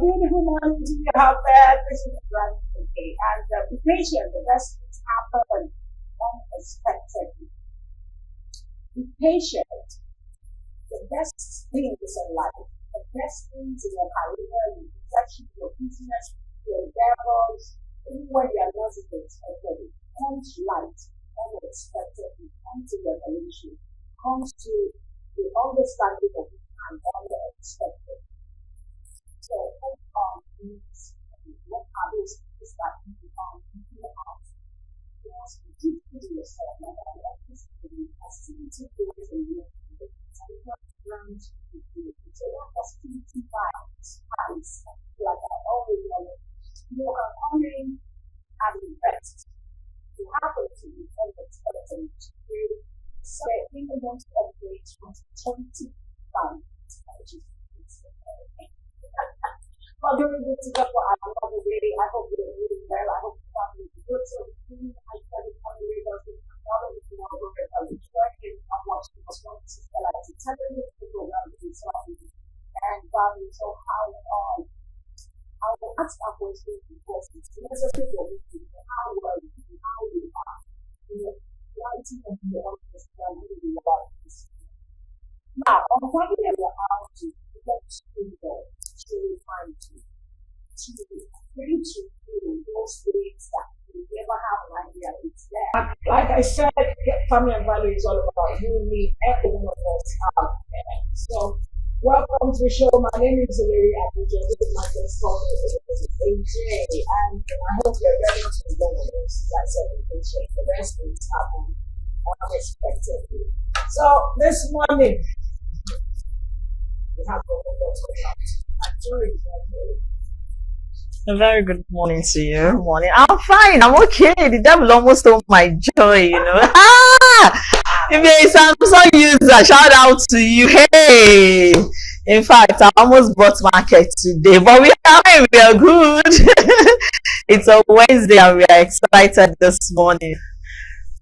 beautiful morning to you out there. This is Brand okay. And be patient. The best things happen unexpectedly. Be patient. The best things in life, the best things in your career, your profession, your business, your endeavors, even when you are not expected, it comes light unexpectedly, comes to revelation, comes to the understanding of it and unexpected. So, what happens is that you become into the house. You must be deeply to yourself, and that is the positivity goes in you. So, that positivity vibes, like I always know, you are coming and invest. You happen to be unexpected to say, even don't upgrade from 20 pounds, which is well, very good to go for another day. I hope you're doing well. I hope you're having a good time. I tell you, family does it. Now that you want to go and join and watch the response, like it's 10 minutes to go around this one. And God is so how that's our voice is important. It's necessary for me to know how well you do, how you are. You know, writing and the honest and really about this. Now, on Friday, we are out to let you go. To refine to bring to you those things that you never have an idea it's there. Like I said, family and value is all about you, me, every one of us out there. So, welcome to the show. My name is Larry and this is my guest AJ, and I hope you're ready to go with this. That's everything. The best things happen unexpectedly. So, this morning, we have a lot of a very good morning to you. Morning. I'm fine. I'm okay. The devil almost stole my joy, you know. If you're a Samsung user, shout out to you. Hey. In fact, I almost bought market today, but we are fine. We are good. It's a Wednesday and we are excited this morning.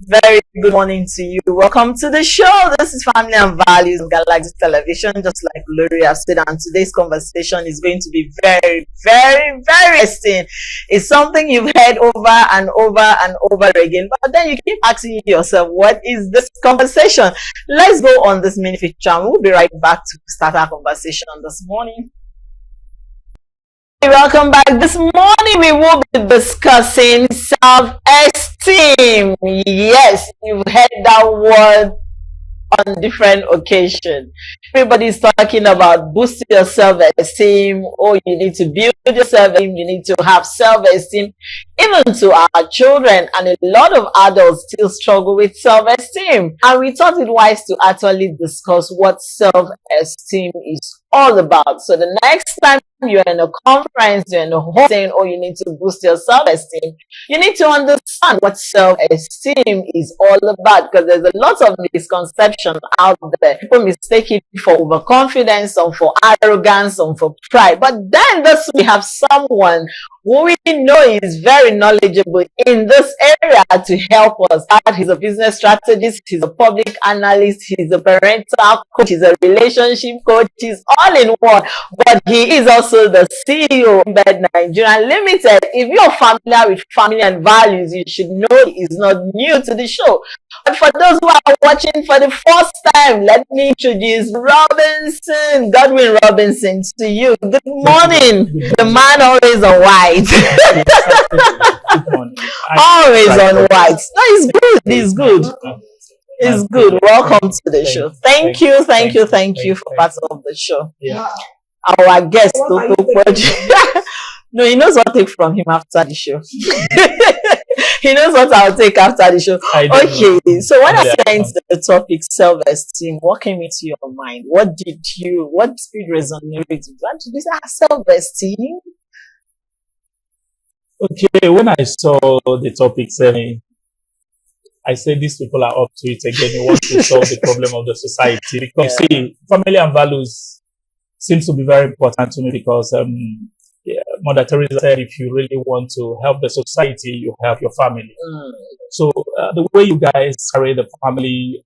Very good morning to you. Welcome to the show. This is Family and Values on Galaxy Television, just like Lori has said, and today's conversation is going to be very, very, very interesting. It's something you've heard over and over and over again, but then you keep asking yourself, what is this conversation? Let's go on this mini feature and we'll be right back to start our conversation this morning. Welcome back. This morning we will be discussing self-esteem. Yes, you've heard that word on different occasions. Everybody's talking about boosting your self-esteem. Oh, you need to build your self-esteem. You need to have self-esteem. Even to our children, and a lot of adults still struggle with self-esteem. And we thought it wise to actually discuss what self-esteem is all about. So the next time you're in a conference, you're in a home saying, oh, you need to boost your self-esteem, you need to understand what self-esteem is all about, because there's a lot of misconception out there. People mistake it for overconfidence, some for arrogance, some for pride. But then we have someone who we know is very knowledgeable in this area to help us out. He's a business strategist, he's a public analyst, he's a parental coach, he's a relationship coach, he's all in one. But he is also the CEO of Bed Nigeria Limited. If you're familiar with family and values, you should know he's not new to the show. But for those who are watching for the first time, let me introduce Robinson, Godwin Robinson, to you. Good morning. The man always on white. Good morning. Always on white. No, it's good. It's good. It's good. Welcome to the show. Thank you for part of the show. Yeah. Our guest, Toto Poji. No, he knows what to take from him after the show. He knows what I'll take after the show. Okay, so when I get into the topic self-esteem, what came into your mind? What did resonate with you? What did you say? Self-esteem? Okay, when I saw the topic, I said these people are up to it again. They want to solve the problem of the society. Because see, family and values seems to be very important to me because Mother Teresa said, if you really want to help the society, you help your family. So the way you guys carry the family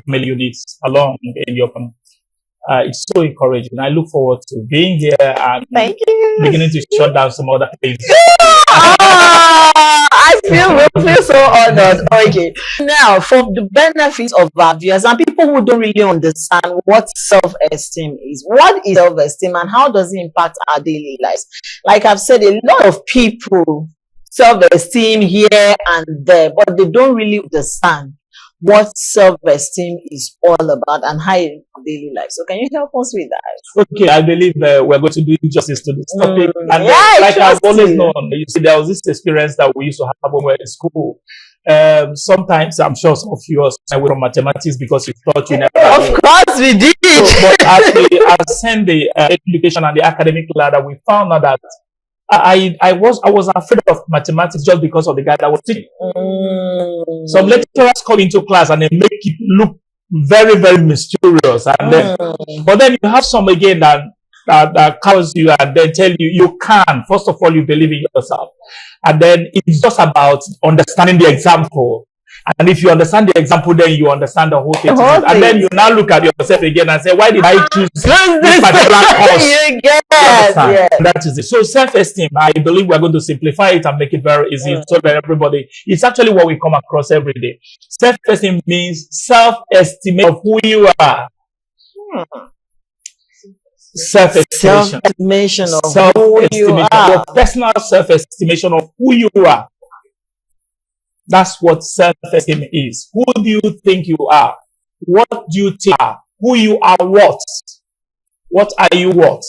family units along in your It's so encouraging. I look forward to being here and Thank you. beginning to shut down some other things. I feel so honored. Okay. Now, for the benefits of our viewers and people who don't really understand what self-esteem is, what is self-esteem and how does it impact our daily lives? Like I've said, a lot of people self-esteem here and there, but they don't really understand what self-esteem is all about and how it daily life. So can you help us with that? Okay, I believe we're going to do justice to this topic. And yeah, like I've always known, you see, there was this experience that we used to have when we were in school. Sometimes I'm sure some of you are away from mathematics because you thought you never. Of course we did. So, but as we ascend the education and the academic ladder, we found out that I was afraid of mathematics just because of the guy that was teaching. Some lecturers come into class and they make it look very, very mysterious. And then, but then you have some again that covers you and then tell you you can. First of all, you believe in yourself. And then it's just about understanding the example. And if you understand the example, then you understand the whole thing. And then you now look at yourself again and say, why did I choose this particular course? That is it. So self-esteem, I believe we're going to simplify it and make it very easy so that everybody, it's actually what we come across every day. Self-esteem means self-estimate of who you are. Self-estimation of who you are. Your personal self-estimation of who you are. That's what self-esteem is. Who do you think you are? What do you think you are? Who you are what? What are you what?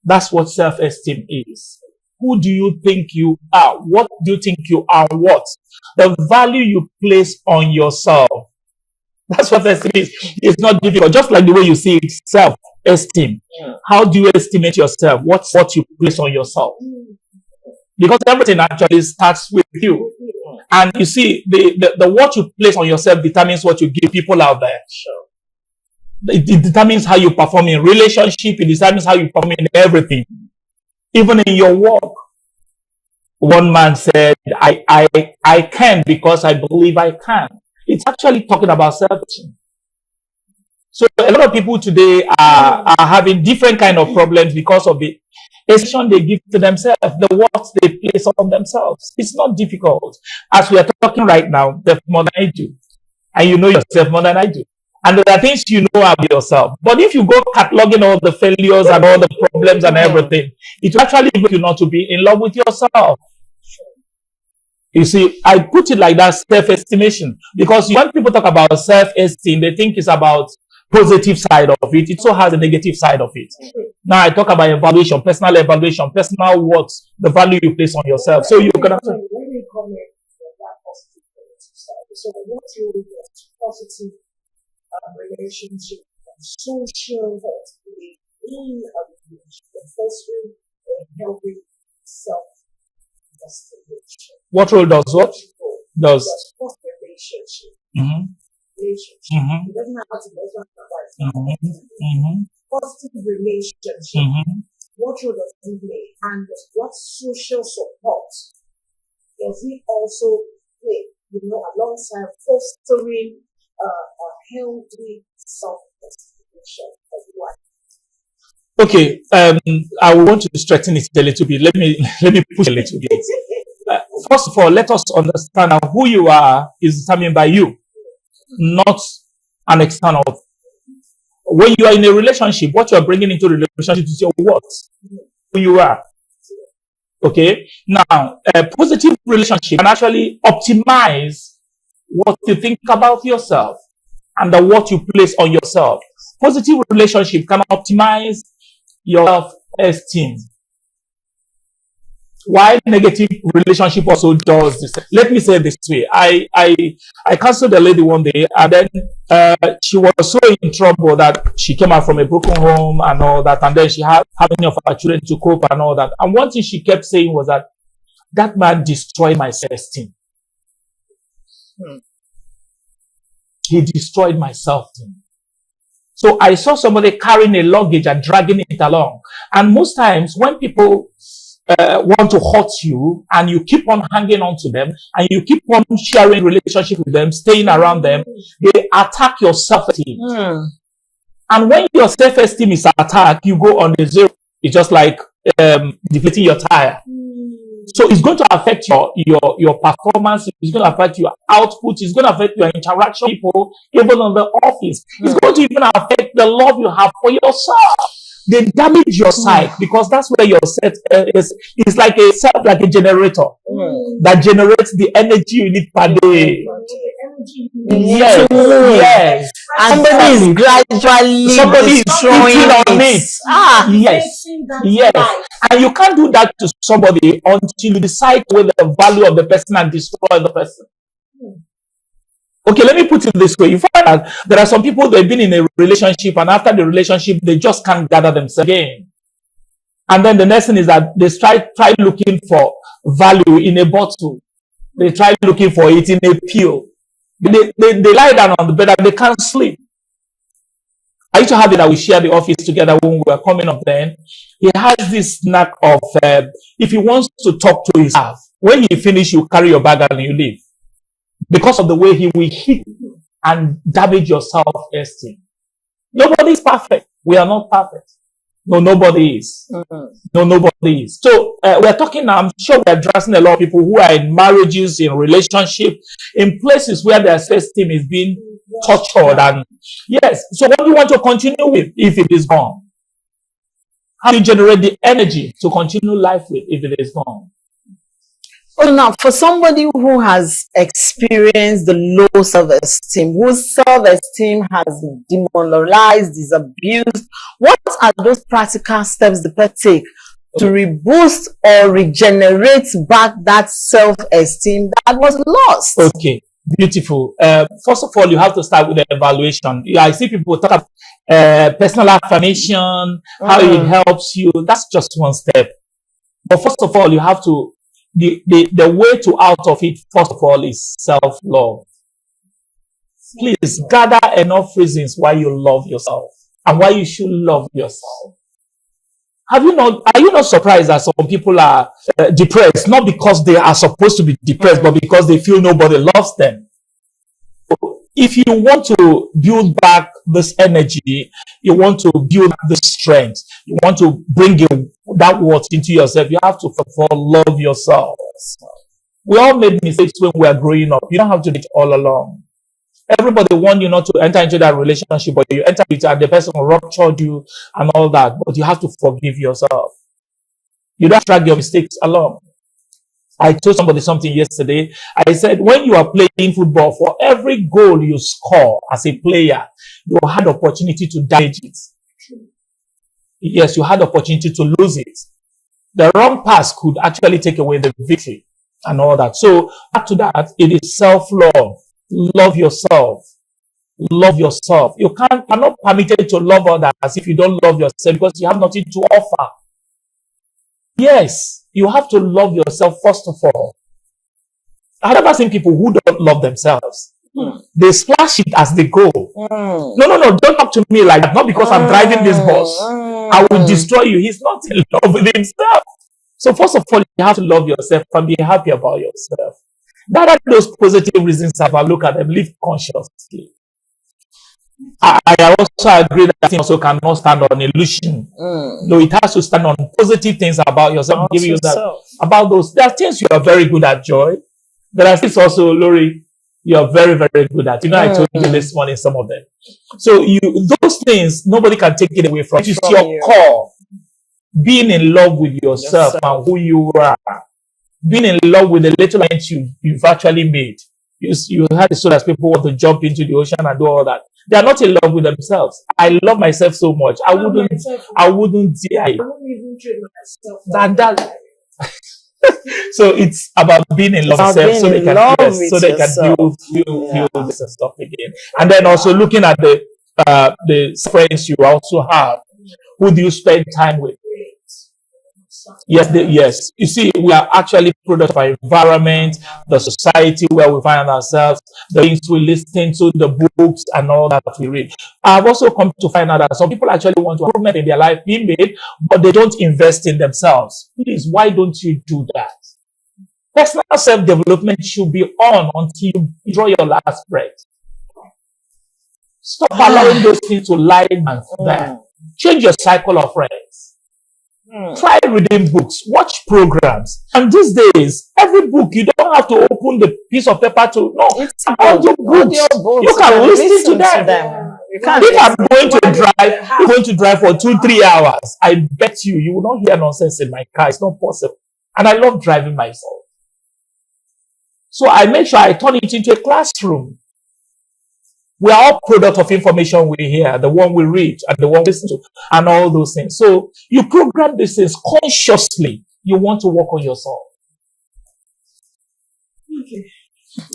That's what self-esteem is. Who do you think you are? What do you think you are what? The value you place on yourself. That's what self-esteem is. It's not difficult. Just like the way you see it, self-esteem. How do you estimate yourself? What's what you place on yourself? Because everything actually starts with you. And you see, the what you place on yourself determines what you give people out there. Sure. It determines how you perform in relationship. It determines how you perform in everything. Even in your work. One man said, I can because I believe I can. It's actually talking about self-esteem. So a lot of people today are having different kind of problems because of the estimation they give to themselves, the words they place on themselves. It's not difficult. As we are talking right now, there's more than I do. And you know yourself more than I do. And there are things you know about yourself. But if you go cataloging all the failures and all the problems and everything, it will actually make you not to be in love with yourself. You see, I put it like that, self-estimation. Because when people talk about self-esteem, they think it's about positive side of it. It also has a negative side of it. Now I talk about evaluation, personal works, the value you place on yourself. So you can actually. Let me comment on that positive side. So what you get positive relationship and social health in a relationship, fostering a healthy self-estimation. What role does what? Does relationship. Relationship. It doesn't have to be positive relationship. What role does it play? And what social support does it also play? Alongside fostering a healthy self-estimation of life. Okay, I want to strengthen it a little bit. Let me push a little bit. First of all, let us understand that who you are is determined by you, not an external. When you are in a relationship, what you are bringing into the relationship is your what? Who you are. Okay? Now, a positive relationship can actually optimize what you think about yourself and the what you place on yourself. Positive relationship can optimize your self-esteem. While negative relationship also does this. Let me say this way. I counseled a lady one day, and then she was so in trouble that she came out from a broken home and all that, and then she had how many of her children to cope and all that. And one thing she kept saying was that man destroyed my self-esteem. He destroyed my self-esteem. So I saw somebody carrying a luggage and dragging it along. And most times when people want to hurt you and you keep on hanging on to them and you keep on sharing relationship with them, staying around them, they attack your self-esteem. And when your self-esteem is attacked, you go on the zero. It's just like deflating your tire. So it's going to affect your performance. It's going to affect your output. It's going to affect your interaction with people, even on the office. It's going to even affect the love you have for yourself. They damage your psyche because that's where your set is. It's like a generator that generates the energy you need per day. Yes, yes. And somebody is gradually destroying on it. Yes, yes. And you can't do that to somebody until you decide with the value of the person and destroy the person. Okay, let me put it this way. You find that there are some people, they've been in a relationship, and after the relationship, they just can't gather themselves again. And then the next thing is that they try looking for value in a bottle. They try looking for it in a pill. They lie down on the bed and they can't sleep. I used to have it that we share the office together when we were coming up then. He has this knack of, if he wants to talk to his staff, when you finish, you carry your bag and you leave. Because of the way he will hit and damage your self-esteem. Nobody is perfect. We are not perfect. No, nobody is. No, nobody is. So we're talking now, I'm sure we're addressing a lot of people who are in marriages, in relationships, in places where their self-esteem is being tortured. And yes, so what do you want to continue with if it is gone? How do you generate the energy to continue life with if it is gone? Oh, now, for somebody who has experienced the low self-esteem, whose self-esteem has been demoralized, is abused, what are those practical steps the person take to reboost or regenerate back that self-esteem that was lost? Okay, beautiful. First of all, you have to start with the evaluation. I see people talk about personal affirmation, how it helps you. That's just one step. But first of all, you have to the way to out of it, first of all, is self-love. Please gather enough reasons why you love yourself and why you should love yourself. Are you not surprised that some people are depressed, not because they are supposed to be depressed, but because they feel nobody loves them? If you want to build back this energy, you want to build the strength, you want to bring that word into yourself, you have to first of all love yourself. We all made mistakes when we are growing up. You don't have to do it all along. Everybody wants you not to enter into that relationship, but you enter it and the person ruptured you and all that. But you have to forgive yourself. You don't drag your mistakes along. I told somebody something yesterday. I said, when you are playing football, for every goal you score as a player, you had the opportunity to damage it. Yes, you had the opportunity to lose it. The wrong pass could actually take away the victory and all that. So, back to that, it is self-love. Love yourself. Love yourself. You are not permitted to love others if you don't love yourself, because you have nothing to offer. Yes. You have to love yourself first of all. I've never seen people who don't love themselves. They splash it as they go. No, don't talk to me like that. Not because I'm driving this bus. I will destroy you. He's not in love with himself. So first of all, you have to love yourself and be happy about yourself. That are those positive reasons. If I look at them, live consciously. I also agree that it also cannot stand on illusion. No, it has to stand on positive things about yourself. Give you that about those. There are things you are very good at, Joy. There are things also, Lori, you are very, very good at. You know, I told you this morning some of them. So those things, nobody can take it away from you. It's your core. Being in love with yourself and who you are. Being in love with the little things you've actually made. You had it so that people want to jump into the ocean and do all that. They are not in love with themselves. I love myself so much. I wouldn't dare. I wouldn't even trade myself. That. So it's about being in love with yourself, so they can build this stuff again. And then also looking at the friends you also have. Who do you spend time with? Yes. You see, we are actually products of our environment, the society where we find ourselves, the things we listen to, the books and all that we read. I've also come to find out that some people actually want to improvement in their life being made, but they don't invest in themselves. Please, why don't you do that? Personal self-development should be on until you draw your last breath. Stop allowing those things to lie and there. Change your cycle of friends. Try reading books, watch programs. And these days, every book, you don't have to open the piece of paper to, no, It's audio books. You can listen to them. If I'm going to drive for 2-3 hours, I bet you will not hear nonsense in my car. It's not possible. And I love driving myself. So I make sure I turn it into a classroom. We are all product of information we hear, the one we read and the one we listen to, and all those things. So you program these things consciously. You want to work on yourself. Okay.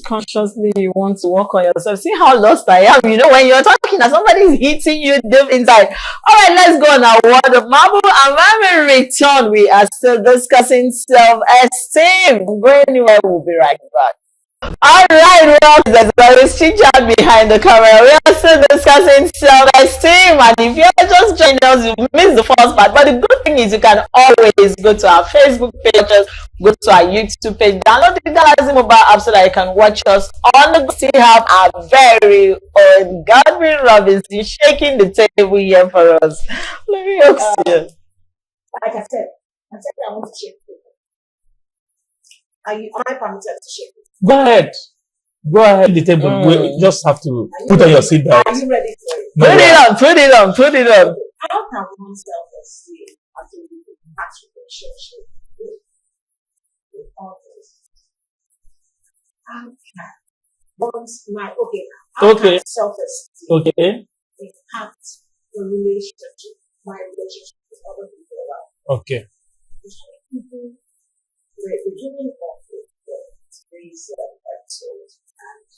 Consciously, you want to work on yourself. See how lost I am. You know, when you're talking and somebody's hitting you deep inside. All right, let's go on our word of marble. And when we return, we are still discussing self-esteem. Go anywhere, we'll be right back. All right, well, there's always Chichat behind the camera. We are still discussing self-esteem, and if you're just joining us, you missed the first part. But the good thing is you can always go to our Facebook page, just go to our YouTube page, download the Galaxy mobile app so that you can watch us on the go. We have our very own Godwin Robinson shaking the table here for us. Let me ask you. Like I said, I want to shake people. Am I permitted to shake people? Go ahead. Go ahead, the table. We just have to put on your seatbelt. Are you ready for it? Put it on, put it on, put it on. How can one self-esteem actually impact relationship with others? How can one's Okay. self-esteem impact the relationship, my relationship with other people around? Okay. People, we're beginning of these episodes and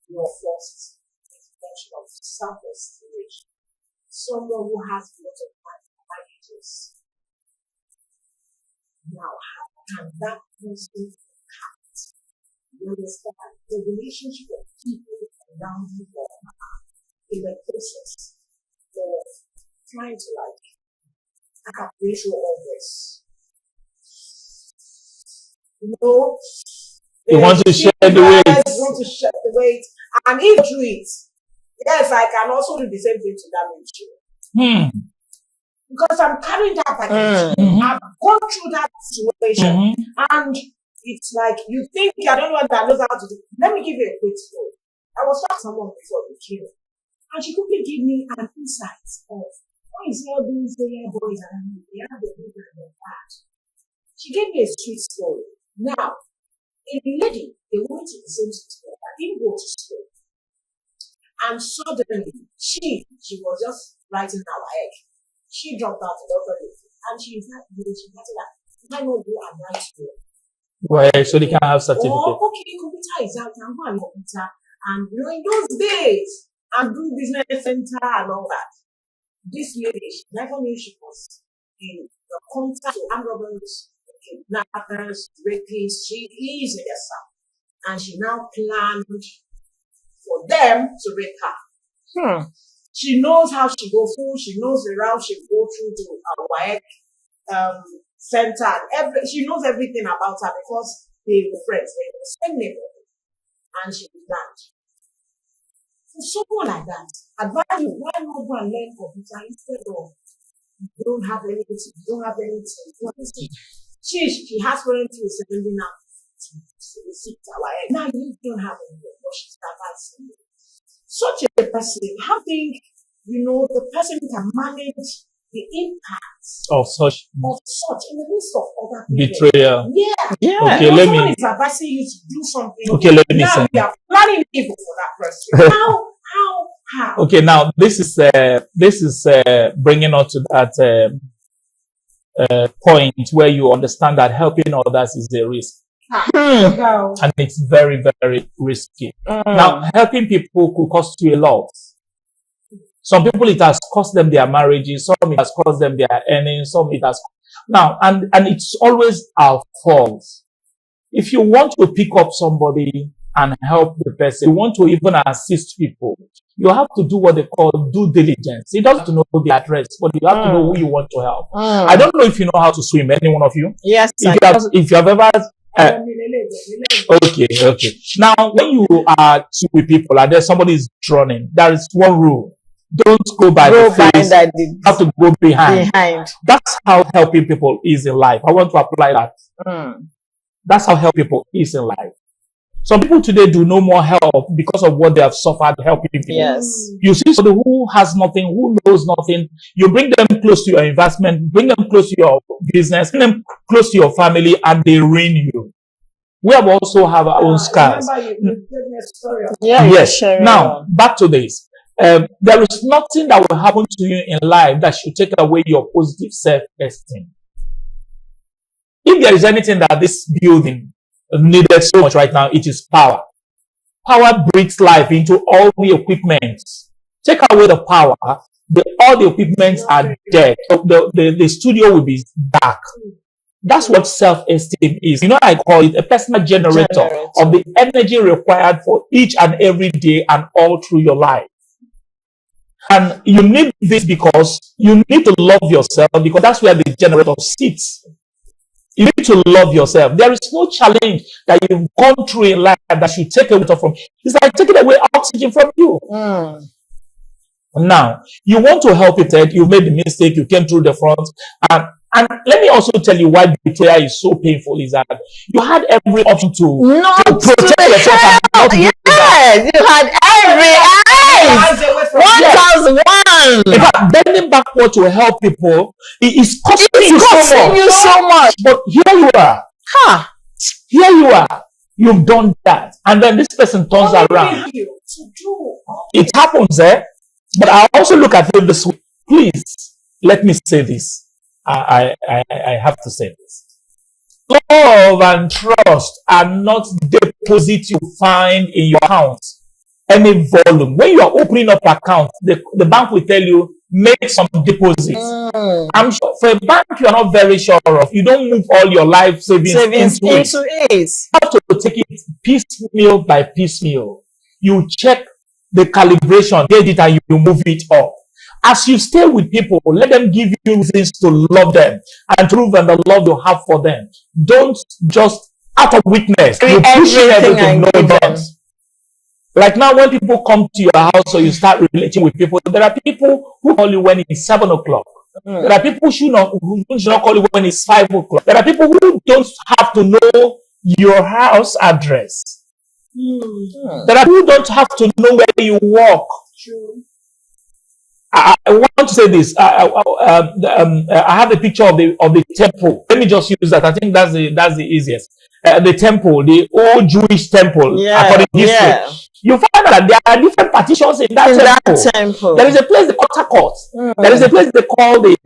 your first expression of self-esteem. Someone who has a lot of managers. Now, how can that person impact? You understand the relationship of people around you in the process of trying to ratio all this. You know, you want to share the weight. Want to share the weight, and if you do it, yes, I can also do the same thing to damage you. Because I'm carrying that package. I've gone through that situation, and it's like you think I don't know what that knows how to do. Let me give you a quick story. I was talking to someone before the queue, and she quickly gave me an insight of why is all these boys and they have the good and the bad. She gave me a sweet story. Now, a lady, they went to the same school. I didn't go to school. And suddenly, she was just writing her egg. She dropped out of the and she started that, I know who I'm right to. Well, so they can have certificate. Oh, okay, computer is out, I'm going to computer. And you know, in those days, and do business center and all that. This lady, she never knew she was in the contact with armed robbers, kidnappers, rapists. She is in herself. And she now planned for them to rape her. She knows how she go through, she knows the route she go through to our center. She knows everything about her because they were friends, they were the same neighborhood. And she planned. For someone like that, advise you, why not go and learn computer instead of you don't have anything. She has parents who is sending out to receive our egg. Now you don't have anything, but she's advising you. Such a person, I think, the person can manage the impact of such in the midst of other people. Betrayal. Yeah. Okay, let me. Someone is advising you to do something. Okay, let me now say. We are planning evil for that person. How? Okay, now this is bringing us to that point where you understand that helping others is a risk. And it's very, very risky. Now, helping people could cost you a lot. Some people, it has cost them their marriages. Some, it has cost them their earnings. Some, it has... Now, and it's always our fault. If you want to pick up somebody and help the person, you want to even assist people, you have to do what they call due diligence. You don't have to know the address, but you have to know who you want to help. I don't know if you know how to swim, any one of you. Yes. If you have ever Okay. Now, when you are with people and then somebody is drowning, there is one rule. Don't go by the face. You have to go behind. That's how helping people is in life. I want to apply that. That's how helping people is in life. Some people today do no more help because of what they have suffered helping people. Yes. You see somebody who has nothing, who knows nothing, you bring them close to your investment, bring them close to your business, bring them close to your family, and they ruin you. We have also have our own scars. Yes. Now, back to this. There is nothing that will happen to you in life that should take away your positive self-esteem. If there is anything that this building needed so much right now, it is power. Power breathes life into all the equipment. Take away the power, all the equipment are dead. So the studio will be dark. That's what self-esteem is. You know, I call it a personal generator of the energy required for each and every day and all through your life. And you need this because you need to love yourself, because that's where the generator sits. You need to love yourself. There is no challenge that you've gone through in life that should take away from. It's like taking away oxygen from you. Now, you want to help it, Ted. You made the mistake. You came through the front. And let me also tell you why betrayal is so painful, is that you had every option to protect yourself. Yes, you had every 1,001. In fact, bending backward to help people, it is costing you so much. But here you are. Here you are. You've done that. And then this person turns around. It happens, eh? But I also look at it this way. Please, let me say this. I have to say this. Love and trust are not deposits you find in your account, any volume. When you are opening up account, the bank will tell you, make some deposits. I'm sure for a bank you are not very sure of. You don't move all your life savings into it. You have to take it piecemeal by piecemeal. You check the calibration, get it, and you move it up. As you stay with people, let them give you reasons to love them and prove and the love you have for them. Don't just out of weakness, you push everything. No, don't. Like now, when people come to your house or you start relating with people, there are people who call you when it's 7 o'clock. There are people who should not call you when it's 5 o'clock. There are people who don't have to know your house address. There are people who don't have to know where you walk. I want to say this. I have a picture of the temple. Let me just use that. I think that's the easiest. The temple, the old Jewish temple, according to history. You find that there are different partitions in that temple. There is a place they call court. There is a place they call the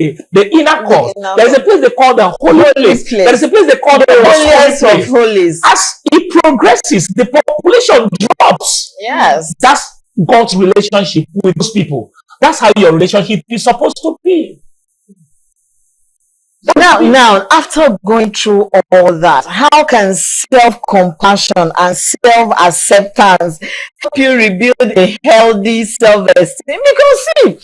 inner court. There is a place they call the holy place. There is a place they call the holiest of holies. As it progresses, the population drops. Yes, that's God's relationship with those people. That's how your relationship is supposed to be. Now, after going through all that, how can self-compassion and self-acceptance help you rebuild a healthy self-esteem? Because see,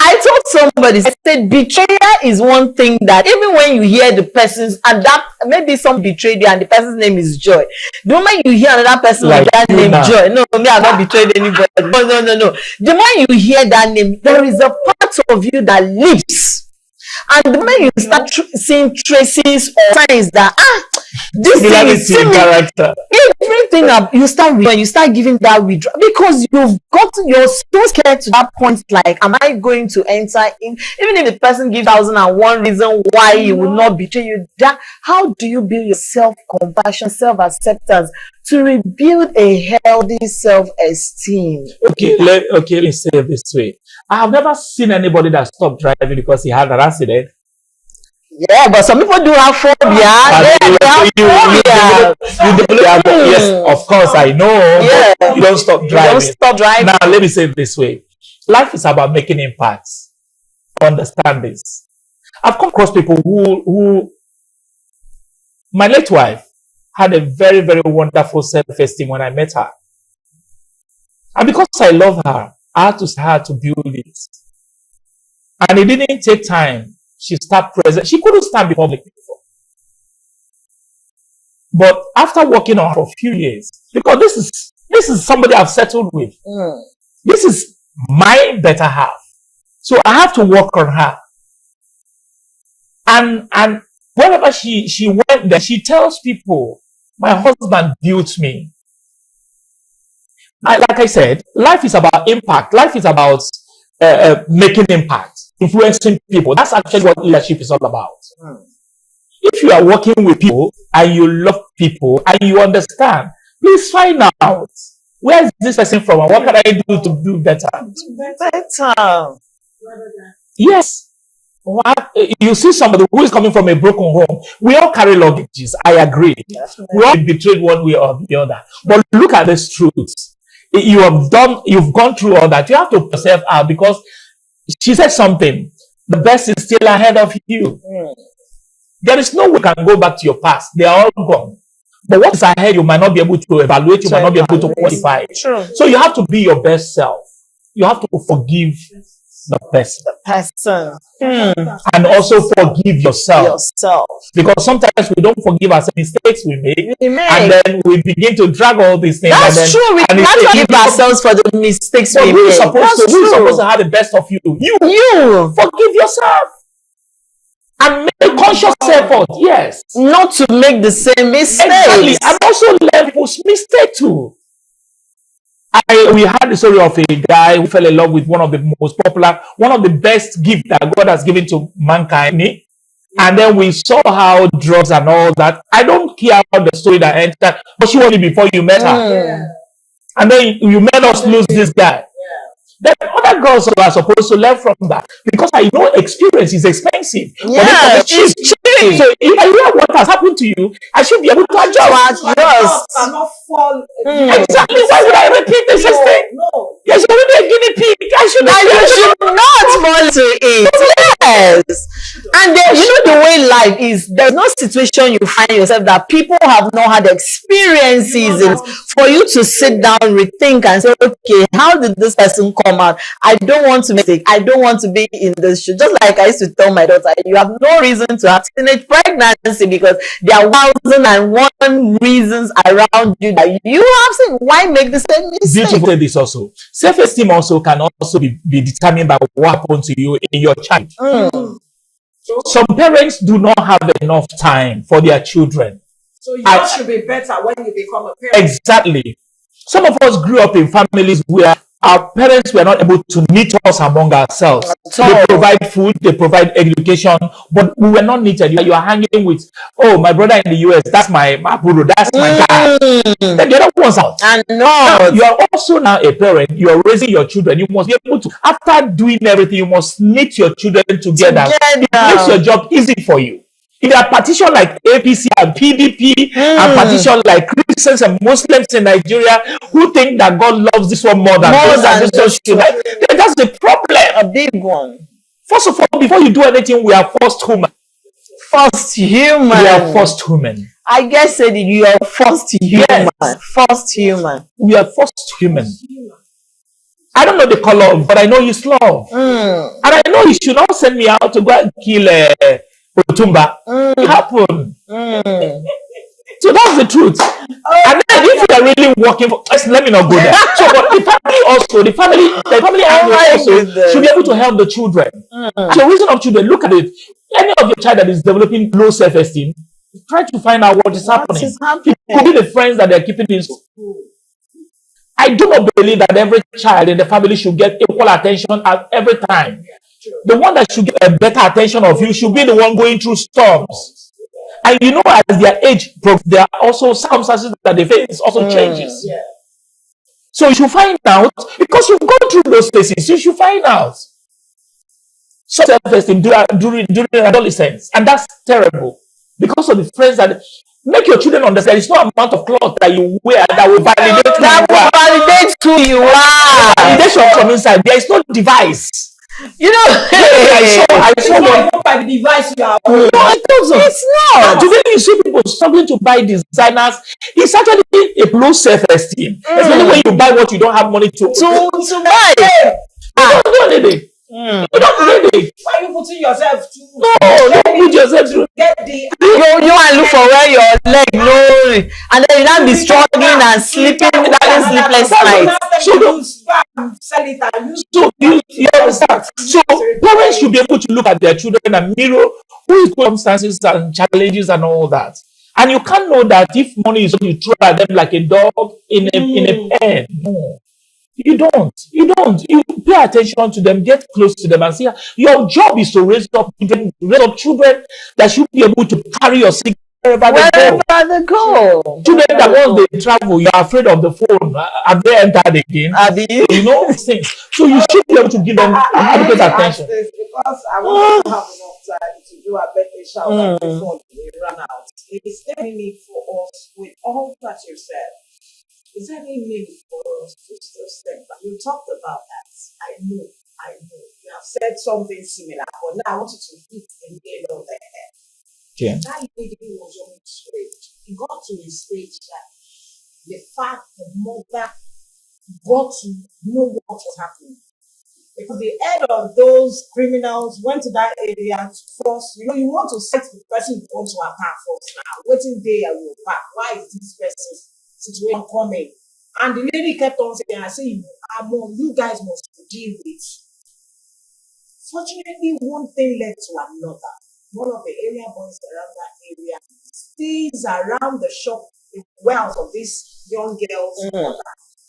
I told somebody, I said, betrayal is one thing that even when you hear the person's, and that maybe some betrayed you and the person's name is Joy. The moment you hear another person like with that name, Joy, no, me, I've not betrayed anybody. No. The moment you hear that name, there is a part of you that lives. And the moment you start seeing traces or signs that this thing is similar character, everything up, you start giving that withdrawal because you're so scared to that point. Like, am I going to enter in? Even if the person gives 1,001 reason why he will not betray you, how do you build your self-compassion, self-acceptance to rebuild a healthy self-esteem? Okay, let me say it this way. I have never seen anybody that stopped driving because he had an accident. Yeah, but some people do have phobia. Yes, of course, I know. Yeah. You don't stop driving. Now, let me say it this way. Life is about making impacts. Understand this. I've come across people who my late wife had a very, very wonderful self-esteem when I met her. And because I love her, I had to build it. And it didn't take time. She started present. She couldn't stand before public before. But after working on her for a few years, because this is somebody I've settled with. This is my better half. So I have to work on her. And whenever she went there, she tells people, my husband built me. Like I said, life is about impact. Life is about making impact, influencing people. That's actually what leadership is all about. If you are working with people and you love people and you understand, please find out, where is this person from and what can I do to do better? Better. Yes. You see somebody who is coming from a broken home. We all carry luggages. I agree. We all betrayed one way or the other. But look at this truth. You've gone through all that. You have to put yourself out, because she said something. The best is still ahead of you. There is no way you can go back to your past. They are all gone. But what is ahead, you might not be able to evaluate. You might not be able to quantify. So you have to be your best self. You have to forgive the person. And also forgive yourself. Because sometimes we don't forgive ourselves, mistakes we make. And then we begin to drag all these things. That's true. We can't forgive ourselves for the mistakes we make. Who's supposed to have the best of you? You. Forgive yourself. And make a conscious effort, yes. Not to make the same mistakes. Exactly. And also learn people's mistake too. We had the story of a guy who fell in love with one of the most popular, one of the best gifts that God has given to mankind. And then we saw how drugs and all that. I don't care about the story that entered, but she was before you met her. And then you made us lose this guy. Then other girls are supposed to learn from that, because I know experience is expensive. Yeah, it's cheap. So if I hear what has happened to you, I should be able to adjust. Exactly. Why would I repeat the same thing? No. You're already a guinea pig. I should not fall into it. Yes. And then, you know, the way life is, there's no situation you find yourself that people have not had experiences in, for you to sit down, rethink, and say, okay, how did this person come out? I don't want to make it. I don't want to be in this shoe. Just like I used to tell my daughter, you have no reason to have teenage pregnancy, because there are 1,001 reasons around you that you have seen. Why make the same mistake? Beautiful. This also, self-esteem also can also be determined by what happened to you in your child. Some parents do not have enough time for their children. So yours should be better when you become a parent. Exactly. Some of us grew up in families where our parents were not able to meet us among ourselves. They provide food, they provide education, but we were not needed. You are hanging with, oh, my brother in the US, that's my Mapuro, that's my guy. Then the other one's out. And no, you are also now a parent, you are raising your children. You must be able to, after doing everything, you must knit your children together. It makes your job easy for you. If there are partitions like APC and PDP and partitions like Christians and Muslims in Nigeria who think that God loves this one more than this one, then that's the problem. A big one. First of all, before you do anything, we are first human. First human. We are first human. I guess you are first human. Yes. First human. We are first human. I don't know the color, but I know His love. And I know He should not send me out to go and kill Otumba. It happened. So that's the truth. And then if you are really working for, let me not go there. So, but the family also should be able to help the children. So, reason of children, look at it. Any of your child that is developing low self-esteem, try to find out what is happening. It could be the friends that they're keeping in school. I do not believe that every child in the family should get equal attention at every time. The one that should get a better attention of you should be the one going through storms. And you know, as their age, there are also circumstances that they face also changes. So you should find out, because you've gone through those phases, you should find out. So self-esteem during adolescence, and that's terrible, because of the friends that make your children understand. It's not amount of cloth that you wear that will validate who you are. Validation from inside. There is no device. You know, I saw not even by the device you are. No, I don't know. It's not. Today you see people struggling to buy designers. It's actually a low self-esteem. Especially when you buy what you don't have money to buy. You don't do anything. You don't do anything. Why are you putting yourself to? No, don't put yourself to. Get the. You are and look for where your leg no, and then you now be struggling and sleeping, having sleepless nights. So parents should be able to look at their children and mirror who is circumstances and challenges and all that. And you can't know that if money is what you throw at them like a dog in a pen. No. You don't. You pay attention to them, get close to them, and see your job is to raise up children that should be able to carry your sick wherever they go. Children that once they travel, you're afraid of the phone. Have they entered again? You know things. So you should be able to give them adequate attention. Because I want to have enough time to do a birthday shower before we run out. Is there any need for us, with all that you said, is there any need for us to still step back? You talked about that. I know. You have said something similar, but now I want you to hit the nail on the head. Yeah. That lady was on the stage. He got to the stage that the fact the mother got to know what was happening. Because the head of those criminals went to that area to force, you want to set the person you want to attack first now. Waiting there will back. Why is this person's situation coming? And the lady kept on saying, I say, you guys must deal with. Fortunately, one thing led to another. One of the area boys around that area stays around the shop, the wells of these young girls.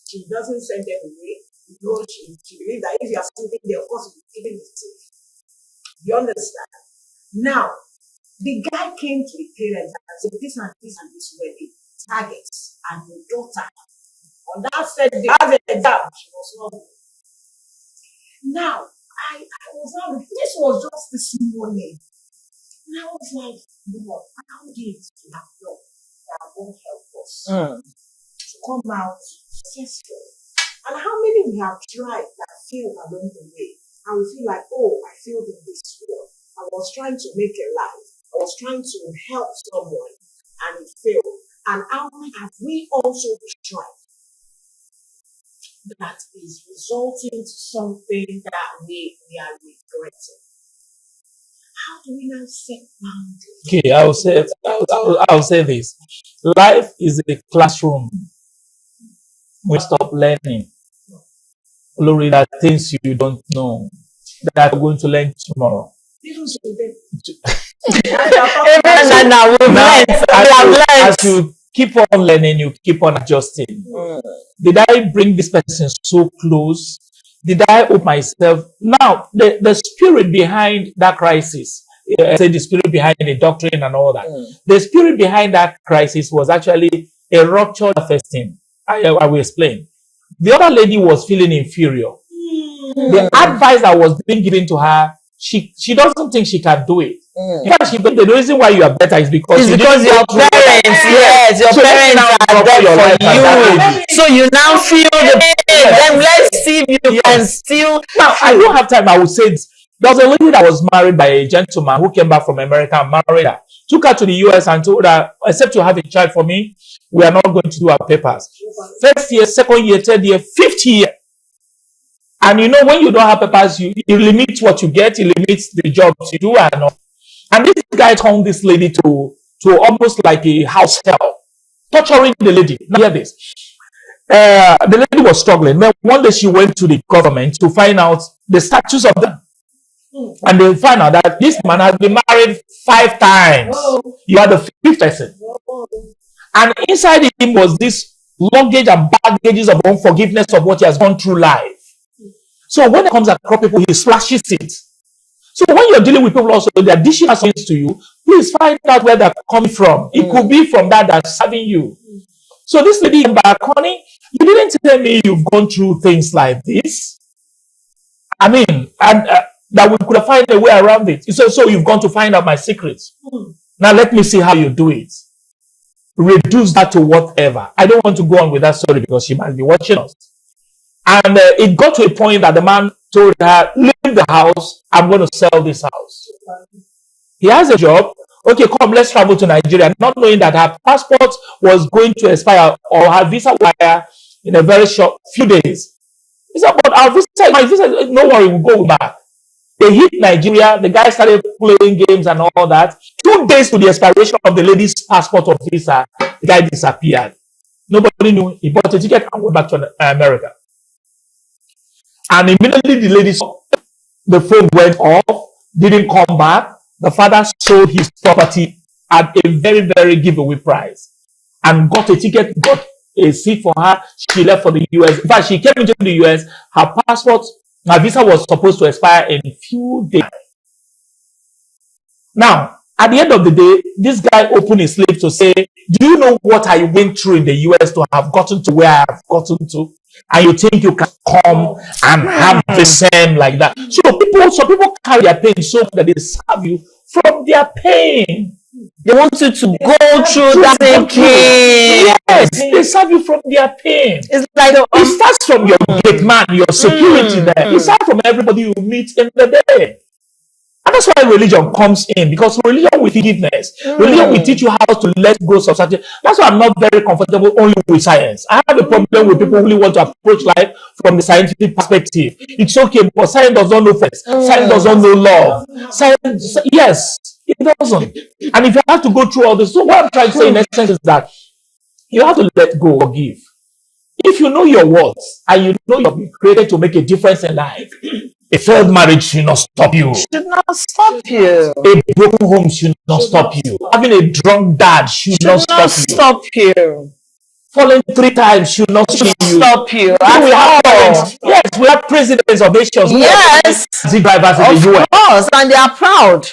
She doesn't send them away. She believes that if you are sleeping there, of course you'll be giving it safe. You understand? Now, the guy came to the parents and said, this and this were the targets, and your daughter. On that said, they have an exam. She was not good. Now, I was not, this was just this morning. And I was like, Lord, how did you have love that won't help us to come out successful? And how many we have tried that failed along the way? And we feel like, oh, I failed in this world. I was trying to make a life. I was trying to help someone and it failed. And how have we also tried that is resulting in something that we are regretting? How do we now set boundaries? Okay, I'll say this. Life is a classroom. We stop learning. Glory, that things you don't know that you're going to learn tomorrow. As you keep on learning, you keep on adjusting. Did I bring this person so close? Did I open myself? Now, the spirit behind that crisis, I say the spirit behind the doctrine and all that, the spirit behind that crisis was actually a ruptured self-esteem. I will explain. The other lady was feeling inferior. The advice that was being given to her, she doesn't think she can do it. In fact, the reason why you are better is because your parents, your parents are there for you. So you now feel the pain. Then let's see if you can still. Now, I don't have time. I would say there was a lady that was married by a gentleman who came back from America and married her. Took her to the US and told her, except you have a child for me, we are not going to do our papers. First year, second year, third year, fifth year. And when you don't have papers, you limit what you get, you limit the jobs you do and all. And this guy turned this lady to almost like a house help, torturing the lady. Now hear this. The lady was struggling. Then one day she went to the government to find out the status of them. And they find out that this man has been married 5 times. You are the 5th person. And inside him was this luggage and baggages of unforgiveness of what he has gone through life. So when it comes across people, he splashes it. So when you're dealing with people also, they're dishing out things to you, please find out where they're coming from. It could be from that that's serving you. So this lady came back, honey, you didn't tell me you've gone through things like this. I mean, and that we could have found a way around it. So you've gone to find out my secrets. Now let me see how you do it. Reduce that to whatever. I don't want to go on with that story because she might be watching us. And it got to a point that the man told her, leave the house, I'm going to sell this house. He has a job. Okay, come, let's travel to Nigeria. Not knowing that her passport was going to expire or her visa will expire in a very short few days. He said, but our visa, my visa, no worry, we'll go back. They hit Nigeria. The guy started playing games and all that. 2 days to the expiration of the lady's passport or visa, the guy disappeared. Nobody knew. He bought a ticket and went back to America. And immediately the lady saw the phone went off, didn't come back. The father sold his property at a very, very giveaway price and got a ticket, got a seat for her. She left for the US. In fact, she came into the US. Her passport, her visa was supposed to expire in a few days. Now, at the end of the day, this guy opened his lips to say, do you know what I went through in the US to have gotten to where I have gotten to? And you think you can come and have the same like that? So people carry their pain so that they serve you from their pain. They want you to go through that pain. Yes, they serve you from their pain. It's like it starts from your gate man, your security there. It starts from everybody you meet in the day. And that's why religion comes in, because religion will forgiveness. Religion will teach you how to let go of something. That's why I'm not very comfortable only with science. I have a problem with people who really want to approach life from the scientific perspective. It's okay, but science does not know facts. Science does not know love. Science, yes, it doesn't. And if you have to go through all this, so what I'm trying to say in essence is that you have to let go or give. If you know your worth and you know you've been created to make a difference in life, a failed marriage should not stop you. Should not stop you. A broken home should not stop you. Having a drunk dad should not stop you. Falling 3 times should not stop you. Yes, we have presidents of nations. Yes. Drivers in the US. Of course, and they are proud.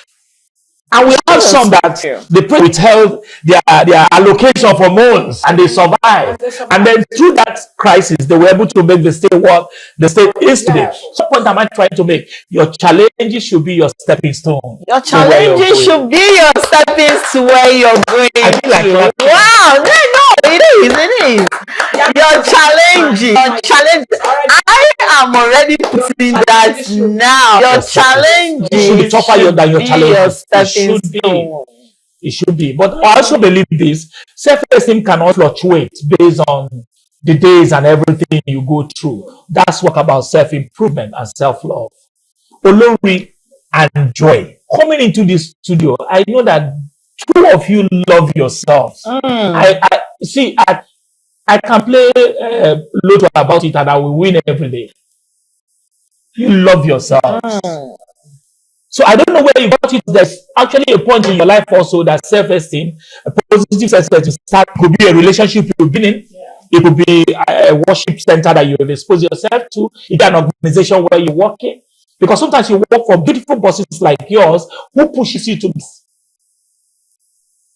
And we have some that they withheld their allocation for months and they survived. And then through that crisis, they were able to make the state what the state is today. So what point am I trying to make? Your challenges should be your stepping stone. Your challenges should be your stepping to where you're going. Wow, no, it is. Your challenge. I am already putting that now. Your challenge should be tougher than your challenges. It should be. But I also believe this. Self-esteem cannot fluctuate based on the days and everything you go through. That's what about self-improvement and self-love. Olori and Joy, coming into this studio, I know that 2 of you love yourselves. I see. I can play Lotto about it and I will win every day. You love yourselves. So I don't know where you got it. There's actually a point in your life also that self-esteem, a positive self-esteem, could be a relationship you've been in. It could be a worship center that you've exposed yourself to. It can be an organization where you work in. Because sometimes you work for beautiful bosses like yours who pushes you to this.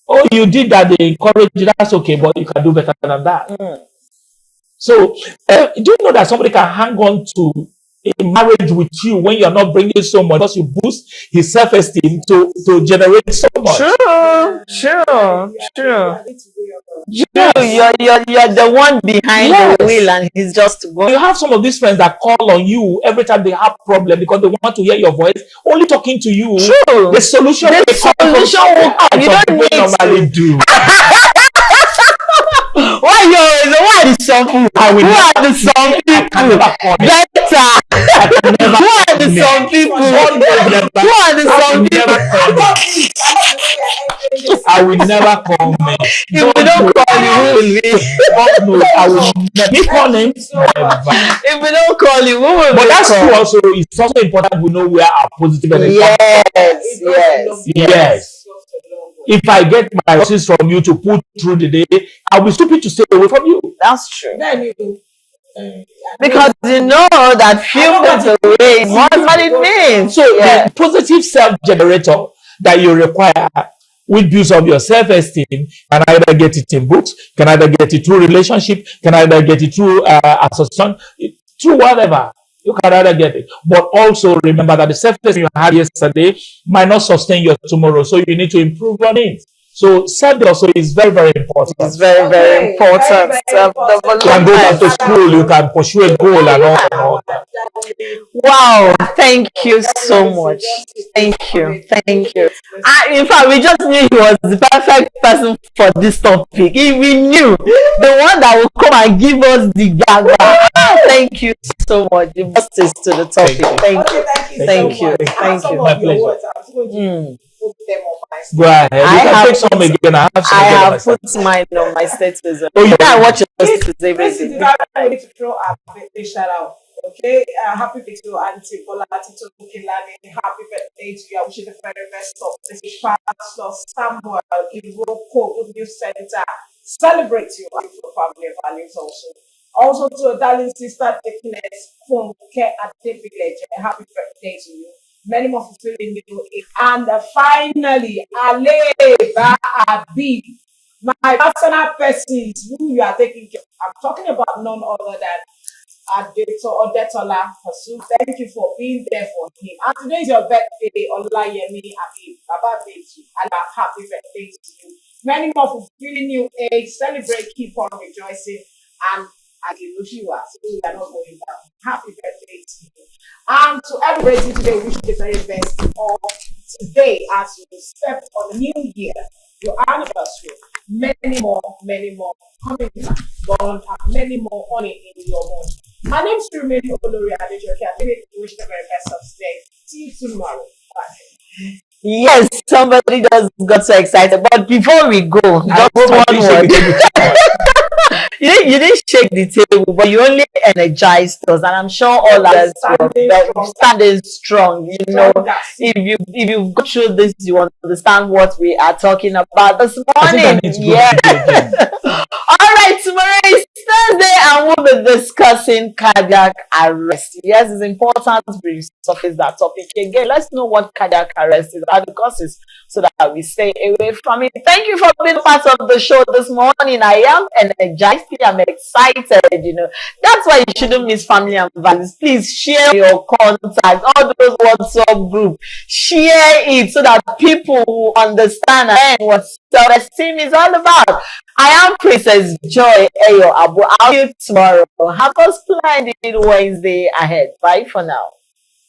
Oh, you did that, they encourage you, that's okay, but you can do better than that. So, do you know that somebody can hang on to a marriage with you when you're not bringing so much, because you boost his self-esteem to generate so much? Sure. You're the one behind the wheel and he's just going. You have some of these friends that call on you every time they have problem because they want to hear your voice, only talking to you. True. The solution will come. You don't need normally do. Why are the some people? Who are the some people? Better. Who are the some people? Who are the some people? I will never call men. If we don't call you, who will we? God knows, I will never call names. If we don't call you, who will we? But that's true also. It's also important we know where our positive energy comes from. Yes. If I get my resources from you to put through the day, I'll be stupid to stay away from you. That's true. Because you know that few months away, what it means. So the positive self-generator that you require, which builds up your self-esteem, can either get it in books, can either get it through relationship, can either get it through association, through whatever. You can either get it. But also remember that the self-esteem you had yesterday might not sustain your tomorrow. So you need to improve on it. So self also is very, very important. It's very, very important. You can go back to school, you can pursue a goal and all that. Wow, thank you so much. Thank you. Thank you. In fact, we just knew he was the perfect person for this topic. We knew the one that will come and give us the background. Thank you so much. The justice to the topic. Thank you. Thank you. Thank you. My pleasure. Go ahead. You can take some again. I have put mine on my status. Oh, you can watch your status every day. To throw a birthday shout out. Okay, happy birthday to Auntie Bola, to Bukilani. Happy birthday to you. I wish you the very best of this Pastor Samuel Iroko, Good News Center. Celebrate you and your family values also. Also to a darling sister, Thickness from Care at the Village. Happy birthday to you. Many more fulfilling you. And finally, Aleba Abi, my personal persons who you are taking care of. I'm talking about none other than Odetola Pasu. Thank you for being there for him. And today is your birthday, Olayemi Abi. Baba Beji, and a happy birthday to you. Many more fulfilling you age. Celebrate, keep on rejoicing, and Agilushiwa. So we are not going down. Happy birthday to you. And to everybody today, wish you the very best of today as you step on the new year, your anniversary. Many more coming back, born, and many more on it in your home. My name is Rumi Olori Adejoke. I really wish the very best of today. See you tomorrow. Bye. Yes, somebody just got so excited. But before we go, just one word. You didn't shake the table, but you only energized us, and I'm sure all others were standing strong. You know, if you go through this, you understand what we are talking about this morning. Yeah. All right, tomorrow is Thursday, and we'll be discussing cardiac arrest. Yes, it's important to resurface that topic again. Let's know what cardiac arrest is, and the causes, so that we stay away from it. Thank you for being part of the show this morning. I am energized. I'm excited. You know, that's why you shouldn't miss family and values. Please share your contacts, all those WhatsApp group. Share it so that people will understand and what self-esteem is all about. I am Princess Joy Ayo Abu. I'll see you tomorrow. Have a splendid Wednesday ahead. Bye for now.